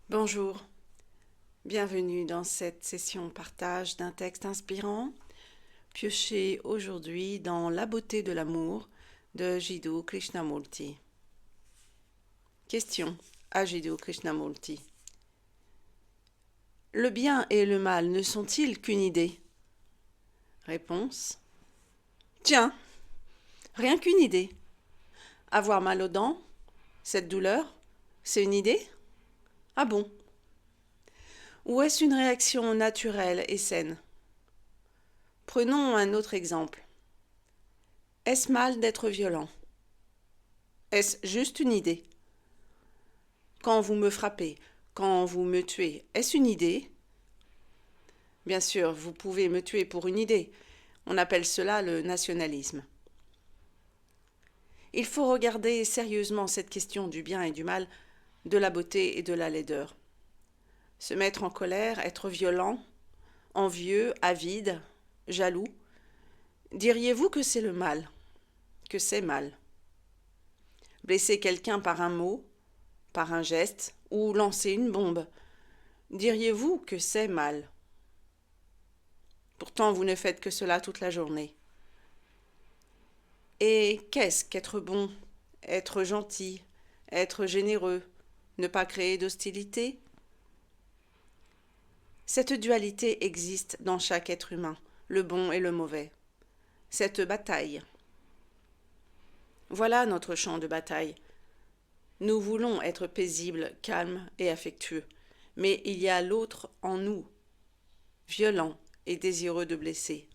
Bonjour, bienvenue dans cette session partage d'un texte inspirant, pioché aujourd'hui dans La beauté de l'amour de Jiddu Krishnamurti. Question à Jiddu Krishnamurti. Le bien et le mal ne sont-ils qu'une idée? Réponse. Tiens, rien qu'une idée. Avoir mal aux dents, cette douleur, c'est une idée? Ah bon? Ou est-ce une réaction naturelle et saine? Prenons un autre exemple. Est-ce mal d'être violent? Est-ce juste une idée? Quand vous me frappez, quand vous me tuez, est-ce une idée? Bien sûr, vous pouvez me tuer pour une idée. On appelle cela le nationalisme. Il faut regarder sérieusement cette question du bien et du mal, de la beauté et de la laideur. Se mettre en colère, être violent, envieux, avide, jaloux, diriez-vous que c'est le mal, que c'est mal? Blesser quelqu'un par un mot, par un geste, ou lancer une bombe, diriez-vous que c'est mal? Pourtant, vous ne faites que cela toute la journée. Et qu'est-ce qu'être bon, être gentil, être généreux, ne pas créer d'hostilité? Cette dualité existe dans chaque être humain, le bon et le mauvais. Cette bataille. Voilà notre champ de bataille. Nous voulons être paisibles, calmes et affectueux, mais il y a l'autre en nous, violent et désireux de blesser.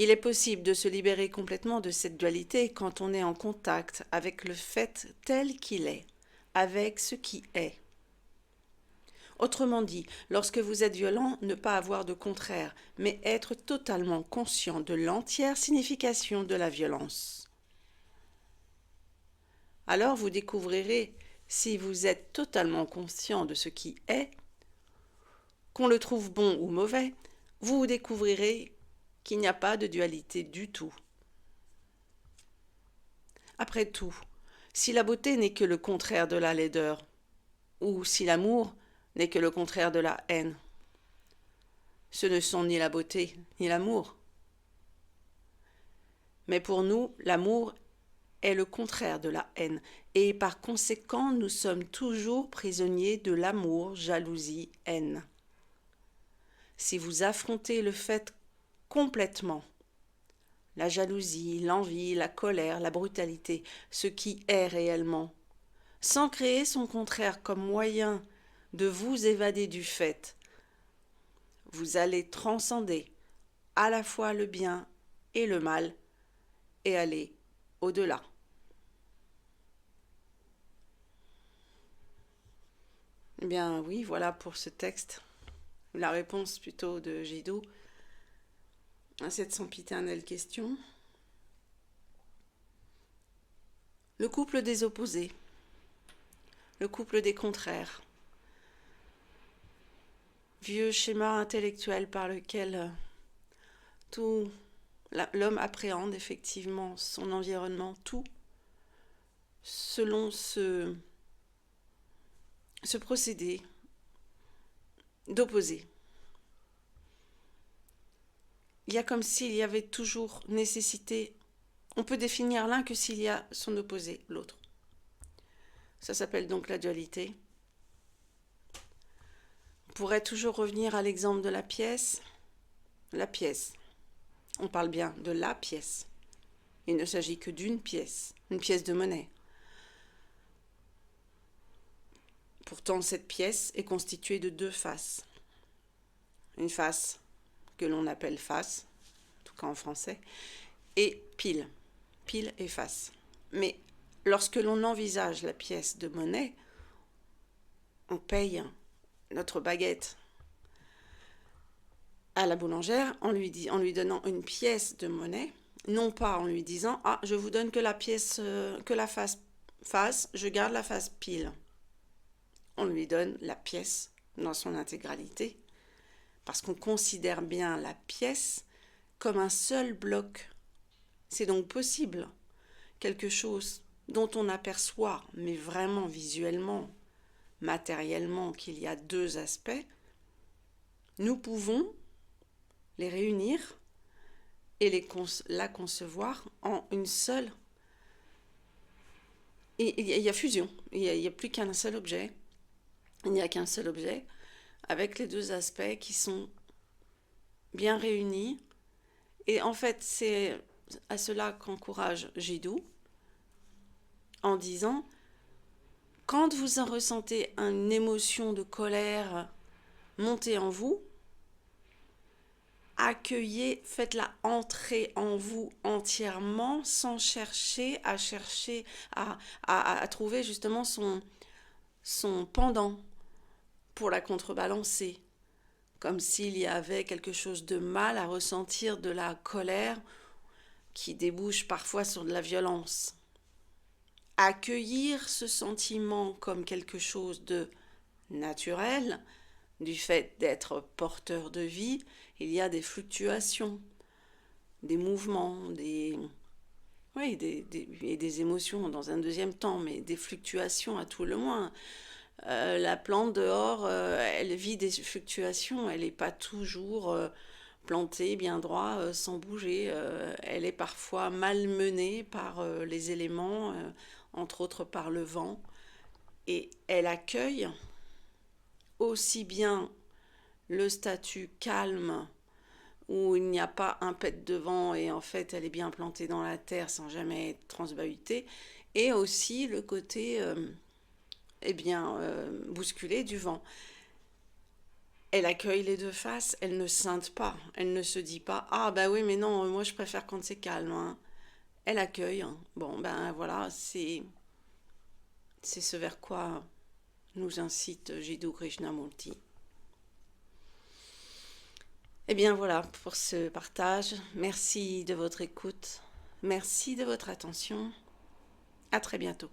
Il est possible de se libérer complètement de cette dualité quand on est en contact avec le fait tel qu'il est, avec ce qui est. Autrement dit, lorsque vous êtes violent, ne pas avoir de contraire, mais être totalement conscient de l'entière signification de la violence. Alors vous découvrirez, si vous êtes totalement conscient de ce qui est, qu'on le trouve bon ou mauvais, vous découvrirez qu'il n'y a pas de dualité du tout. Après tout, si la beauté n'est que le contraire de la laideur, ou si l'amour n'est que le contraire de la haine, ce ne sont ni la beauté ni l'amour. Mais pour nous, l'amour est le contraire de la haine, et par conséquent, nous sommes toujours prisonniers de l'amour, jalousie, haine. Si vous affrontez le fait complètement, la jalousie, l'envie, la colère, la brutalité, ce qui est réellement, sans créer son contraire comme moyen de vous évader du fait, vous allez transcender à la fois le bien et le mal et aller au-delà. Eh bien oui, voilà pour ce texte, la réponse plutôt de Jiddu à cette sempiternelle question. Le couple des opposés, le couple des contraires, vieux schéma intellectuel par lequel tout l'homme appréhende effectivement son environnement, tout selon ce procédé d'opposé. Il y a comme s'il y avait toujours nécessité, on peut définir l'un que s'il y a son opposé, l'autre. Ça s'appelle donc la dualité. On pourrait toujours revenir à l'exemple de la pièce. La pièce. On parle bien de la pièce. Il ne s'agit que d'une pièce, une pièce de monnaie. Pourtant, cette pièce est constituée de deux faces. Une face que l'on appelle face, en tout cas en français, et pile. Pile et face. Mais lorsque l'on envisage la pièce de monnaie, on paye notre baguette à la boulangère en lui donnant une pièce de monnaie, non pas en lui disant « Ah, je vous donne que la pièce, que la face face, je garde la face pile ». On lui donne la pièce dans son intégralité, parce qu'on considère bien la pièce comme un seul bloc. C'est donc possible, quelque chose dont on aperçoit, mais vraiment visuellement, matériellement qu'il y a deux aspects, nous pouvons les réunir et la concevoir en une seule. Et il y a fusion, il n'y a plus qu'un seul objet, il n'y a qu'un seul objet, avec les deux aspects qui sont bien réunis. Et en fait, c'est à cela qu'encourage Jiddu, en disant, quand vous en ressentez une émotion de colère monter en vous, accueillez, faites-la entrer en vous entièrement sans chercher à trouver justement son pendant pour la contrebalancer, comme s'il y avait quelque chose de mal à ressentir de la colère qui débouche parfois sur de la violence. Accueillir ce sentiment comme quelque chose de naturel, du fait d'être porteur de vie, il y a des fluctuations, des mouvements, et des émotions dans un deuxième temps, mais des fluctuations à tout le moins. La plante dehors, elle vit des fluctuations, elle n'est pas toujours plantée bien droit, sans bouger. Elle est parfois malmenée par les éléments, entre autres par le vent, et elle accueille aussi bien le statut calme où il n'y a pas un pet de vent et en fait elle est bien plantée dans la terre sans jamais être transbahutée, et aussi le côté bousculé du vent. Elle accueille les deux faces, elle ne scinde pas, elle ne se dit pas ah bah oui mais non moi je préfère quand c'est calme, hein. Elle accueille, hein. Bon ben voilà, c'est ce vers quoi nous incite Jiddu Krishnamurti. Eh bien voilà pour ce partage. Merci de votre écoute. Merci de votre attention. À très bientôt.